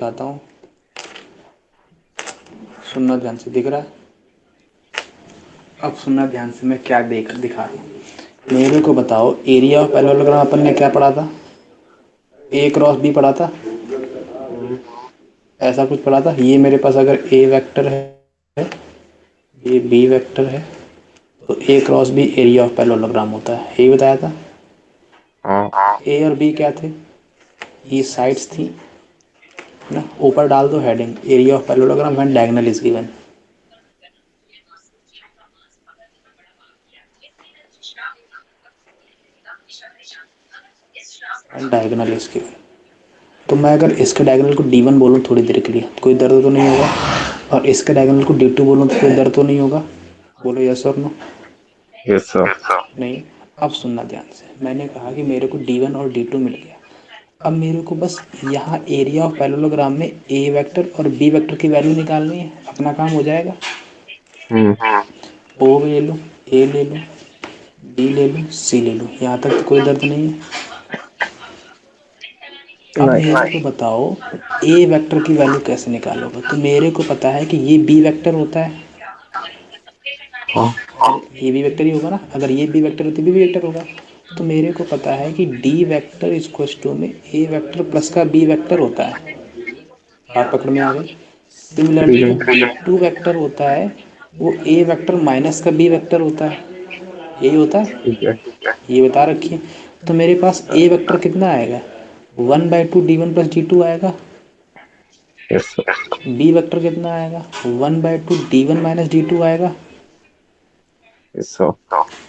बताता हूँ। सुनना ध्यान से, दिख रहा है? अब सुनना ध्यान से, मैं क्या दिखा रहा हूँ। मेरे को बताओ, एरिया ऑफ पैरेललोग्राम अपन ने क्या पढ़ा था? ए क्रॉस बी पढ़ा था, हम्म, ऐसा कुछ पढ़ा था। ये मेरे पास अगर ए वेक्टर है, ये बी वेक्टर है, तो a cross b area of parallelogram होता है, यही बताया था। हाँ। ए और बी क्या थे? ये साइड्स थी ना। ऊपर डाल दो heading, area of parallelogram when diagonal is given. Diagonal is given. तो मैं अगर इसके डायगोनल को D1 बोलूँ थोड़ी देर के लिए, कोई दर्द तो नहीं होगा? और इसके डायगोनल को D2 बोलूँ तो कोई दर्द तो नहीं होगा? बोलो यस और नो। Yes sir. नहीं। अब सुनना ध्यान से, मैंने कहा कि मेरे को D1 और D2 मिल गया। अब मेरे को बस यहाँ एरिया ऑफ पैरेललोग्राम में ए वेक्टर और बी वेक्टर की वैल्यू निकालनी है, अपना काम हो जाएगा। हम्म। ओ ले लूँ, ए ले लूँ, बी ले लूँ, सी ले लूँ, यहाँ तक तो कोई दर्द नहीं है। अब नहीं। मेरे को बताओ, ए वेक्टर की वैल्यू कैसे निकालोगे? तो मेरे को पता है कि ये बी वेक्टर होता है। हाँ। अरे ये बी वेक्टर ही होगा ना, अगर ये बी वेक्टर है तो बी वेक्टर होगा। तो मेरे को पता है कि डी वेक्टर इक्वल्स टू में ए वेक्टर प्लस का बी वेक्टर होता है। बात पकड़ में आ गई? सिमिलरली ठीक जो है। डी टू वेक्टर होता है, वो ए वेक्टर माइनस का बी वेक्टर होता है, यही होता है। ठीक है। ये बता रखिए। तो मेरे पास ए वेक्टर कितना आएगा? 1/2 D1 + D2 आएगा। Yes sir. बी वेक्टर कितना आएगा? 1/2 D1 - D2 आएगा। Yes sir.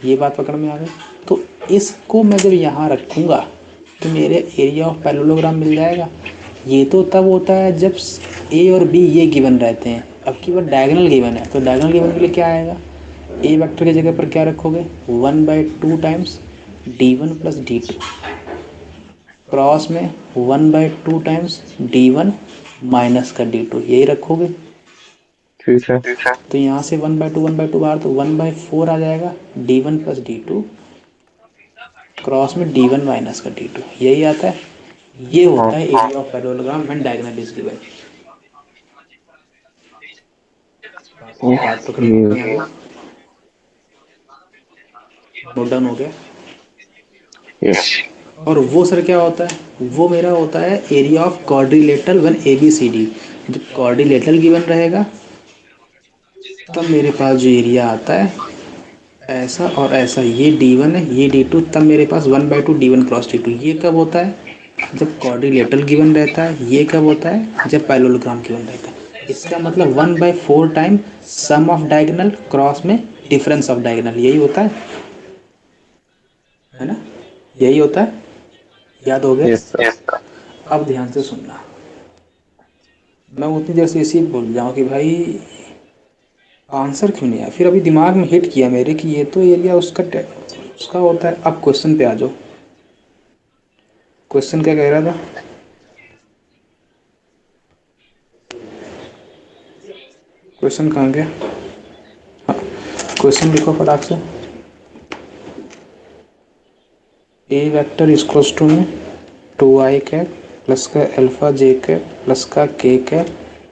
ये बात पकड़ में आ गई। तो इसको मैं जब यहाँ रखूँगा तो मेरे एरिया ऑफ पैरेललोग्राम मिल जाएगा। ये तो तब होता है जब ए और बी ये गिवन रहते हैं। अब की बार डायगोनल गिवन है, तो डायगोनल गिवन के लिए क्या आएगा? ए वेक्टर की जगह पर क्या रखोगे? 1/2 टाइम्स D1 + D2, क्रॉस में 1/2 टाइम्स D1 माइनस का D2, यही रखोगे। ठीक है। तो यहाँ से 1/2 बाहर, तो 1/4 आ जाएगा। D1 + D2 क्रॉस में D1 माइनस का D2, यही आता है। ये हाँ। होता है area of parallelogram when diagonal is given. बात पकड़ ओके। में आ गई? नोट डाउन हो गया? यस। और वो सर क्या होता है? वो मेरा होता है area of quadrilateral when ABCD। जब क्वाड्रिलेटरल गिवन रहेगा तब मेरे पास जो एरिया आता है, ऐसा और ऐसा, ये D1 है, ये D2, तब मेरे पास 1/2 D1 × D2। ये कब होता है? जब क्वाड्रिलेटरल गिवन रहता है। ये कब होता है? जब पैरेललोग्राम गिवन रहता है। इसका मतलब 1/4 time sum of diagonal cross में डिफरेंस ऑफ डायगोनल, यही होता है ना? यही होता है। याद हो गया? Yes sir. अब ध्यान से सुनना। मैं उतनी देर से इसी बोल जाऊँ कि भाई आंसर क्यों नहीं आया, फिर अभी दिमाग में हिट किया मेरे कि ये तो एरिया उसका होता है। अब क्वेश्चन पे आ जाओ। क्वेश्चन क्या कह रहा था? क्वेश्चन कहाँ गया? हाँ, क्वेश्चन लिखो फटाक से। ए वेक्टर इक्वल्स टू में 2i कैप प्लस का अल्फा जे कैप प्लस का K cap,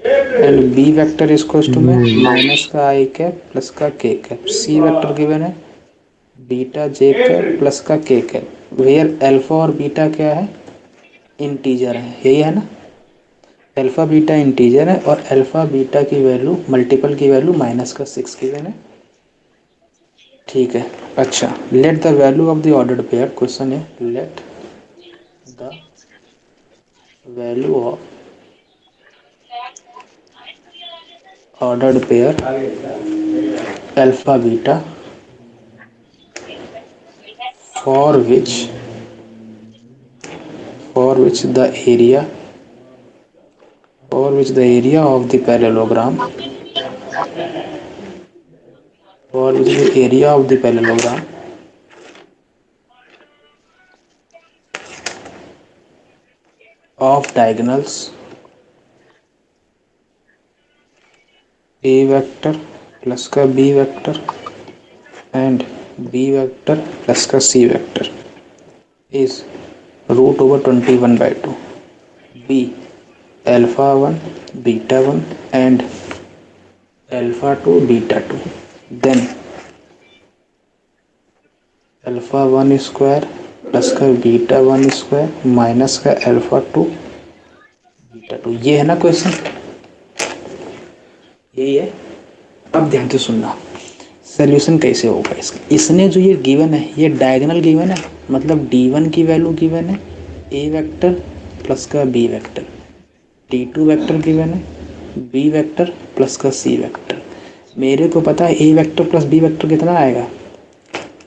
and B vector equals to में माइनस का आई कैप प्लस का K cap. C vector given है बीटा जे कैप प्लस का के कैप, वेयर अल्फा और beta क्या है? इंटीजर है, यही है ना? अल्फा बीटा इंटीजर है और अल्फा बीटा की वैल्यू, मल्टीपल की वैल्यू -6 गिवन है। ठीक है। अच्छा, let the value of the ordered pair, question है let the value of ordered pair alpha beta for which the area of the parallelogram of diagonals a vector plus का b vector and B vector plus का c vector is √21/2। B alpha 1 beta 1 and alpha 2 beta 2, then alpha 1 square plus का beta 1 square minus का alpha 2 beta 2। ये है ना question, यही है। अब ध्यान से सुनना, सोल्यूशन कैसे होगा इसका। इसने जो ये गिवन है ये डायगोनल गिवन है, मतलब d1 की वैल्यू गिवन है a वेक्टर प्लस का b vector, d2 vector given है b वेक्टर प्लस का c वेक्टर। मेरे को पता है a vector plus b vector कितना आएगा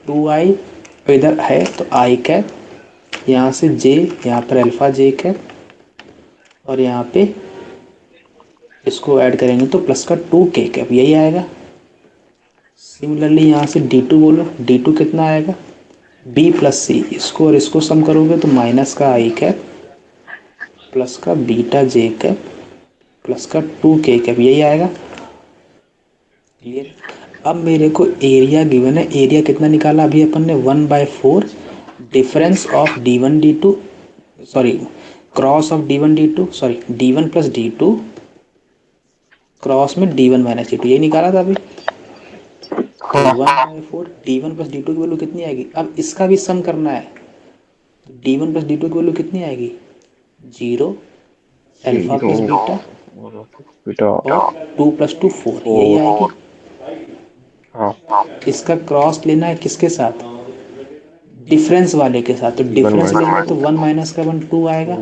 2i, इधर है तो i कैप, यहाँ से j, यहाँ पर अल्फा j कैप, और यहाँ पे इसको ऐड करेंगे तो प्लस का 2k कैप, यही आएगा। सिमिलरली यहाँ से d2 बोलो, d2 कितना आएगा b प्लस सी, इसको और इसको सम करोगे तो माइनस का i कैप प्लस का बीटा j कैप प्लस का 2k कैप, यही आएगा। क्लियर। अब मेरे को एरिया गिवन है, एरिया कितना निकाला अभी अपन ने 1/4 difference of d1 d2, sorry cross of d1 d2, sorry d1 plus d2 cross में d1 माइनस d2, यही निकाला था अभी। तो 1/4 d1 प्लस d2 की वैल्यू कितनी आएगी। अब इसका भी सम करना है, तो d1 प्लस d2 की वैल्यू कितनी आएगी 0, अल्फा प्लस बीटा बेटा और 2 प्लस 2 4, यही आएगी। हाँ इसका क्रॉस लेना है किसके साथ, डिफरेंस वाले के साथ। तो डिफरेंस लेंगे तो 1 माइनस का 1 2 आएगा,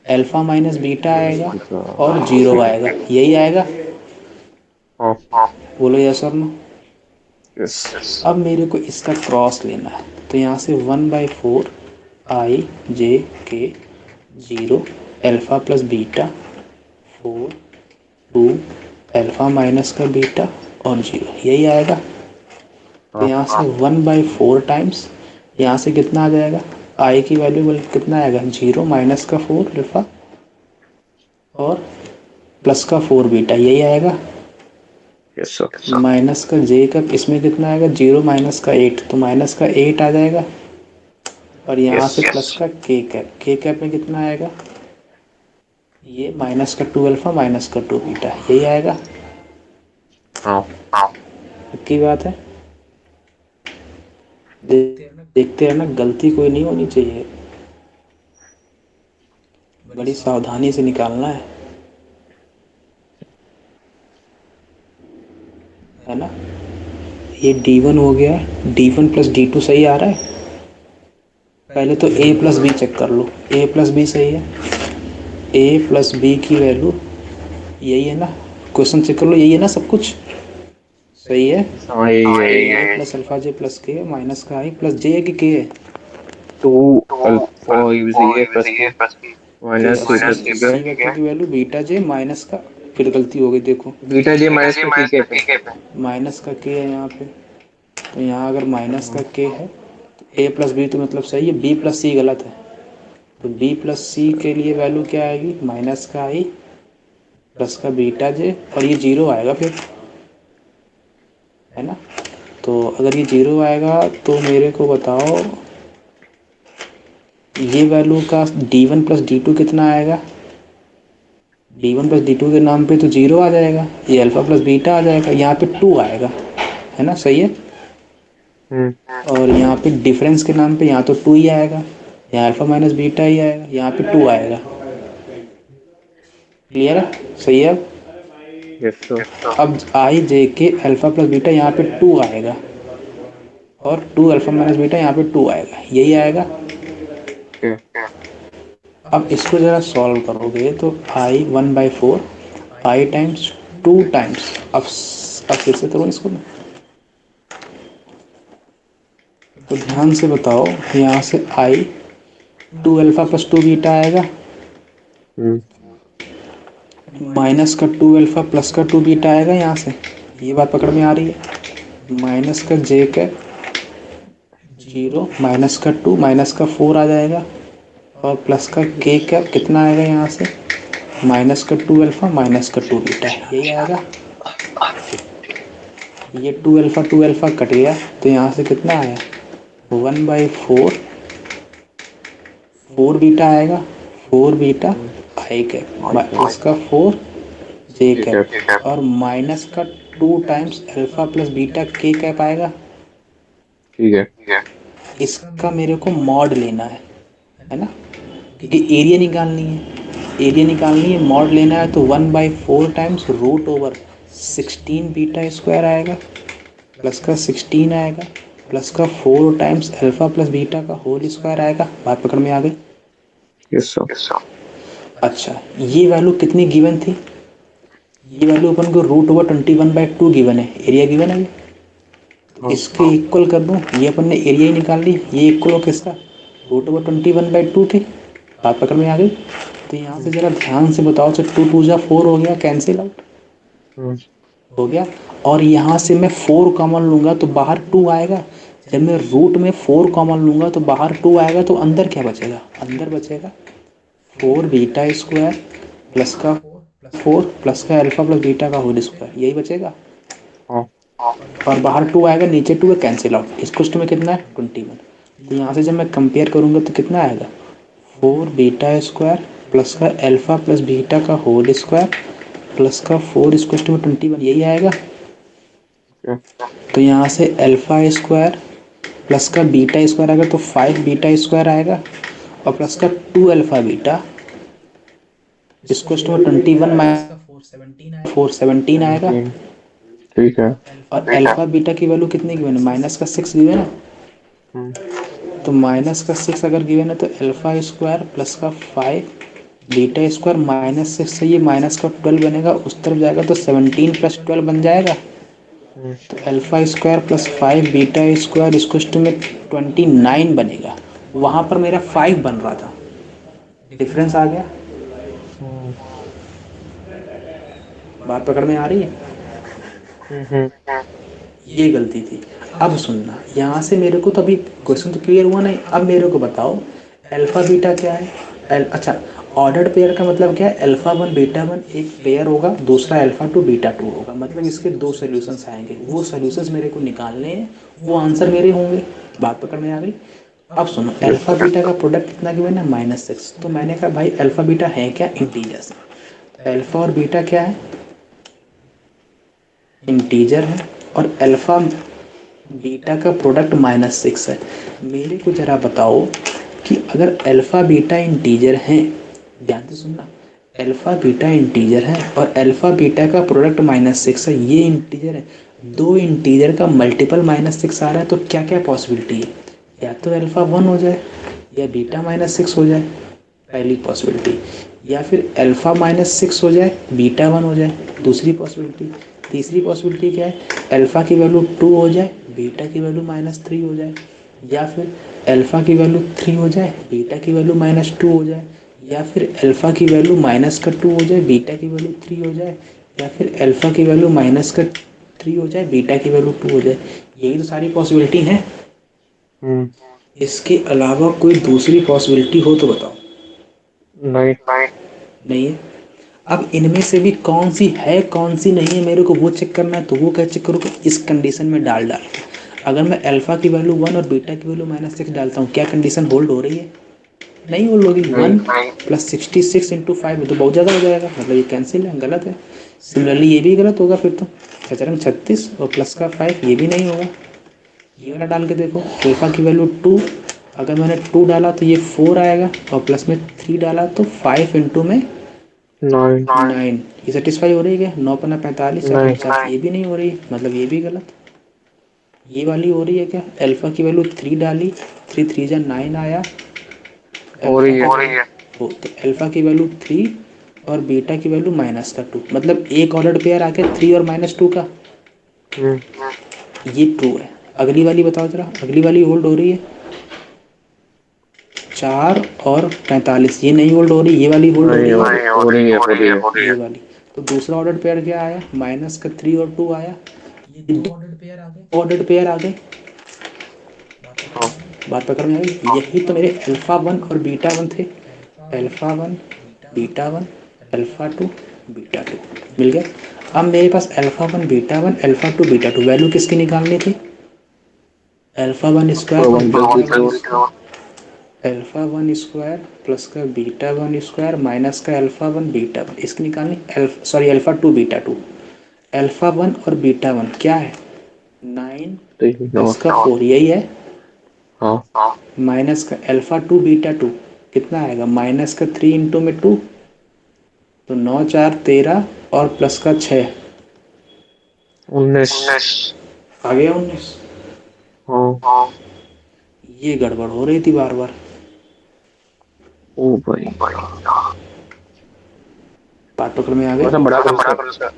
अल्फा माइनस बीटा आएगा और 0 आएगा, यही आएगा। बोलो यस और नो। यस अब मेरे को इसका क्रॉस लेना है, तो यहाँ से 1/4 i j k 0 alpha plus beta 4 2 alpha minus का बीटा और 0, यही आएगा। तो यहाँ से 1/4 टाइम्स यहाँ से कितना आ जाएगा, i की वैल्यू कितना आएगा 0 माइनस का 4 अल्फा और प्लस का 4 बीटा, यही आएगा। यस सर माइनस का j का इसमें कितना आएगा 0 माइनस का 8, तो माइनस का 8 आ जाएगा। और यहाँ से प्लस का k कैप में कितना आएगा, ये माइनस का 2 अल्फा माइनस का 2 बीटा, यही आएगा। की बात है, देखते रहना, गलती कोई नहीं होनी चाहिए, बड़ी सावधानी से निकालना है ना। ये d1 हो गया, d1 प्लस d2 सही आ रहा है। पहले तो a प्लस बी चेक कर लो, a प्लस बी सही है, a प्लस बी की वैल्यू यही है ना, क्वेश्चन चेक कर लो, यही है ना सब कुछ सही है। a plus alpha J plus K minus का i प्लस जे की के है 2 अल्फा ये plus minus C plus vector की वैल्यू बीटा जे माइनस का, फिर गलती हो गई देखो, बीटा जे माइनस का ठीक है माइनस का के है यहाँ पे, तो यहाँ अगर माइनस का के है तो a प्लस बी तो मतलब सही है, b प्लस सी गलत है। तो b प्लस सी के लिए वैल्यू क्या आएगी माइनस का i प्लस का बीटा जे, और ये 0 आएगा फिर, है ना। तो अगर ये 0 आएगा तो मेरे को बताओ ये वैल्यू का d1 प्लस d2 कितना आएगा, d1 प्लस d2 के नाम पे तो 0 आ जाएगा, ये अल्फा प्लस बीटा आ जाएगा, यहाँ पे 2 आएगा, है ना, सही है। और यहाँ पे डिफरेंस के नाम पे यहाँ तो 2 ही आएगा, यहाँ अल्फा माइनस बीटा ही आएगा, यहाँ पे 2 आएगा। क्लियर है, सही है। यस सर अब आई जे के अल्फा प्लस बीटा यहाँ पे 2 आएगा और 2 अल्फा माइनस बीटा यहाँ पे 2 आएगा, यही आएगा। अब इसको ज़रा सॉल्व करोगे तो i 1/4 i टाइम्स 2 टाइम्स, अब फिर से करो इसको, तो ध्यान से बताओ, यहाँ से i 2 अल्फा प्लस 2 बीटा आएगा माइनस का 2 अल्फा प्लस का 2 बीटा आएगा, यहाँ से ये बात पकड़ में आ रही है। माइनस का जे कैप 0 माइनस का 2 माइनस का 4 आ जाएगा और प्लस का के कैप कितना आएगा यहाँ से माइनस का 2 अल्फा माइनस का 2 बीटा, यही आएगा। ये 2 अल्फा कट गया तो यहाँ से कितना आया 1/4 4 बीटा आएगा, 4 बीटा आई कैप Okay. प्लस का 4 जे ठीक है। कैप और माइनस का 2 टाइम्स अल्फा प्लस बीटा के कैप आएगा। ठीक है। इसका मेरे को मॉड लेना है ना, क्योंकि एरिया निकालनी है। एरिया निकालनी है, मॉड लेना है, तो 1/4 times root over 16 beta square आएगा प्लस का 16 आएगा प्लस का 4 टाइम्स अल्फा प्लस बीटा का होल स्क्वायर आएगा। बात पकड़ में आ गई? Yes sir. अच्छा, ये वैल्यू कितनी गिवन थी? ये वैल्यू अपन को रूट ओवर 21/2 गिवन है, एरिया गिवन है ये। तो हाँ। इसके इक्वल कर दूं, ये अपन ने एरिया ही निकाल ली, ये इक्वल हो किसका? रूट ओवर 21/2 के। बात पकड़ में आ गई? तो यहाँ से जरा ध्यान से बताओ, तो 2 2 जा 4 हो गया, कैंसिल आउट हम्म। हो गया। और यहाँ से मैं 4 कॉमन लूंगा तो बाहर 2 आएगा। जब मैं रूट में 4 कॉमन लूंगा तो बाहर 2 आएगा, तो अंदर क्या बचेगा? अंदर बचेगा 4 बीटा स्क्वायर प्लस का 4 प्लस का अल्फा प्लस बीटा का होल स्क्वायर, यही बचेगा। हाँ। और बाहर 2 आएगा, नीचे 2 है, कैंसिल आउट। इस क्वेश्चन में कितना है? 21। तो यहाँ से जब मैं कंपेयर करूँगा तो कितना आएगा? 4 बीटा स्क्वायर प्लस का अल्फा प्लस बीटा का होल स्क्वायर प्लस का 4 स्क्वायर में 21, यही आएगा। Okay. तो यहाँ से अल्फा स्क्वायर प्लस का बीटा स्क्वायर आएगा, तो 5 बीटा स्क्वायर आएगा और प्लस का 2 अल्फा बीटा इसको 21 माइनस का 417 आएगा। 17। ठीक है। और अल्फा बीटा की वैल्यू कितनी गिवन है? माइनस का 6 गिवन है। हम्म। तो माइनस का 6 अगर गिवन है तो अल्फा स्क्वायर प्लस का 5 बीटा स्क्वायर माइनस 6 से ये माइनस का 12 बनेगा, उस तरफ जाएगा तो 17 प्लस 12 बन जाएगा। हम्म। तो alpha square plus 5 beta square इसको में 29 बनेगा। वहाँ पर मेरा 5 बन रहा था, डिफरेंस आ गया। हम्म। बात पकड़ में आ रही है? हम्म। ये गलती थी। अब सुनना, यहाँ से मेरे को तो अभी क्वेश्चन तो क्लियर हुआ नहीं। अब मेरे को बताओ अल्फा बीटा क्या है? अच्छा, ऑर्डर्ड पेयर का मतलब क्या है? अल्फा 1 बीटा 1 एक पेयर होगा, दूसरा अल्फा 2 बीटा 2 होगा। मतलब इसके 2 सॉल्यूशंस आएंगे, वो सॉल्यूशंस मेरे को निकालने हैं, वो आंसर मेरे होंगे। बात पकड़ में आ गई? अब सुनो, यस अल्फा सर। बीटा का प्रोडक्ट कितना गिवन है? -6। तो मैंने कहा भाई अल्फा बीटा है क्या? इंटीजर्स। अल्फा और बीटा क्या है? इंटीजर है। और अल्फा बीटा का प्रोडक्ट -6 है। मेरे को जरा बताओ कि अगर अल्फा बीटा इंटीजर हैं, ध्यान से सुनना, अल्फा बीटा इंटीजर है और अल्फा बीटा का प्रोडक्ट -6 है, ये इंटीजर है, दो इंटीजर का मल्टीपल -6 आ रहा है, तो क्या क्या पॉसिबिलिटी है? या तो अल्फा 1 हो जाए या बीटा -6 हो जाए, पहली पॉसिबिलिटी। या फिर अल्फा -6 हो जाए, बीटा 1 हो जाए, दूसरी पॉसिबिलिटी। तीसरी पॉसिबिलिटी क्या है? अल्फा की वैल्यू 2 हो जाए, बीटा की वैल्यू -3 हो जाए। या फिर अल्फा की वैल्यू 3 हो जाए, बीटा की वैल्यू -2 हो जाए। या फिर अल्फा की वैल्यू -2 हो जाए, बीटा की वैल्यू 3 हो जाए। या फिर अल्फा की वैल्यू -3 हो जाए, बीटा की वैल्यू 2 हो जाए। यही तो सारी पॉसिबिलिटी हैं। हम्म। इसके अलावा कोई दूसरी पॉसिबिलिटी हो तो बताओ। नहीं। नहीं है। अब इनमें से भी कौन सी है कौन सी नहीं है, मेरे को वो चेक करना है। तो वो क्या चेक करूँगा? इस कंडीशन में डाल अगर मैं अल्फा की वैल्यू 1 और बीटा की वैल्यू -6 डालता हूँ, क्या कंडीशन होल्ड हो रही है? नहीं होल्ड होगी। नहीं। 1 प्लस 66 इंटू 5 तो बहुत ज़्यादा हो जाएगा, मतलब ये कैंसिल है, गलत है। सिमिलरली ये भी गलत होगा फिर तो। चचरंग 36 और प्लस का 5 ये भी नहीं होगा। ये वाला डाल के देखो, अल्फा की वैल्यू 2, अगर मैंने 2 डाला तो ये 4 आएगा और प्लस में 3 डाला तो 5 इंटू में नहीं। 9। ये सेटिस्फाई हो रही है? 9 पन्ना 45 और नहीं। 50, ये भी नहीं हो रही, मतलब ये भी गलत। ये वाली हो रही है क्या? अल्फा की वैल्यू 3 डाली, 3 3 जा 9 आया। हो रही है। तो अल्फा की वैल्यू 3 और बीटा की वैल्यू -2, मतलब एक ऑर्डर पेयर आ गया 3 और -2 का, हम्म। ये ट्रू है। अगली वाली बताओ जरा, अगली वाली होल्ड हो रही है? 4 और 45 ये नहीं होल्ड हो रही, ये वाली होल्ड हो नहीं रही हो रही है। हो रही है। है, ये वाली। तो दूसरा ऑर्डर पेयर क्या आया? -3 और 2 आया। ये दो ऑर्डर पेयर आ गए। हाँ। बात पकड़ में आई? यही तो मेरे अल्फा 1 और बीटा 1 थे। अल्फा 1 बीटा 1 अल्फा 2 बीटा 2 मिल गया। अब मेरे पास alpha 1 beta 1 alpha 2 beta 2 value किसकी निकालनी थी? अल्फा 1 स्क्वायर और one plus beta beta 1 one. Square. Alpha one square plus का बीटा वन स्क्वायर माइनस का अल्फा वन बीटा वन, इसकी निकालनी alpha two beta two. Alpha one और beta one क्या है? 9 प्लस का 4 यही है। हाँ माइनस का अल्फा टू बीटा टू कितना आएगा? माइनस का 3 इंटू में 2, तो 9 4 13 और प्लस का 6, 19। आ गया 19। हाँ। ये गड़बड़ हो रही थी बार बार। ओ भाई, पाठ्यक्रम में आ थोड़ा गए। सा बड़ा करो उसका।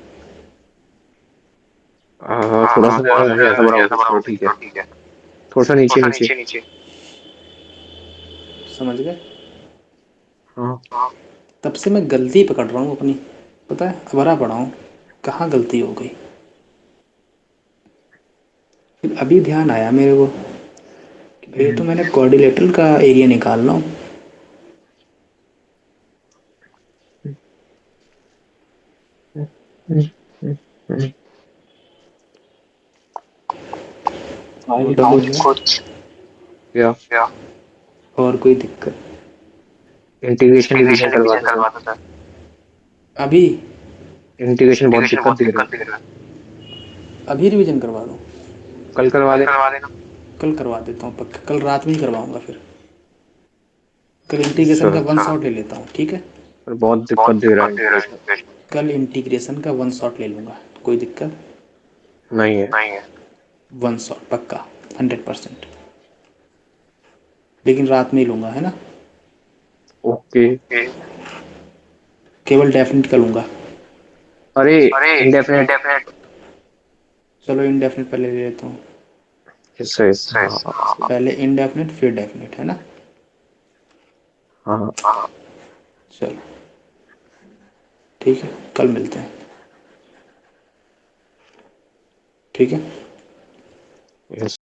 हाँ, थोड़ा सा ज्यादा नहीं, ऐसा बड़ा होगा चलो ठीक है। थोड़ा सा नीचे नीचे। समझ गए? हाँ। तब से मैं गलती पकड़ रहा हूँ अपनी, पता है, अबरा पड़ा हूँ कहाँ गलती हो गई। फिर अभी ध्यान आया मेरे को कि भाई तो मैंने कोऑर्डिनेटर का एरिया निकालना हूँ। आगे और कुछ क्या? और कोई दिक्कत? इंटीग्रेशन रिवीजन करवा दो सर। अभी इंटीग्रेशन बहुत दिक्कत दे रहा है। अभी रिवीजन करवा दूँ? कल करवा देना। कल करवा देता हूँ पक्का, कल रात में ही करवाऊँगा। फिर कल इंटीग्रेशन का चलो, वन शॉट ले लेता हूँ, ठीक है? पर बहुत दिक्कत दे रहा है इंटीग्रेशन। कल इंटीग्रेशन का वन शॉट ले लूँगा, कोई दिक्कत नहीं है। वन शॉट पक्का 100%। लेकिन रात में ही लूँगा, है ना? ओके। केवल डेफिनेट का लूँगा। अरे, इंडेफिनेट। चलो इंडेफिनेट पहले ले लेता हूँ। इससे हाँ सही। पहले इनडेफिनेट फिर डेफिनेट, है ना? हाँ। चलो ठीक है, कल मिलते हैं, ठीक है। यस।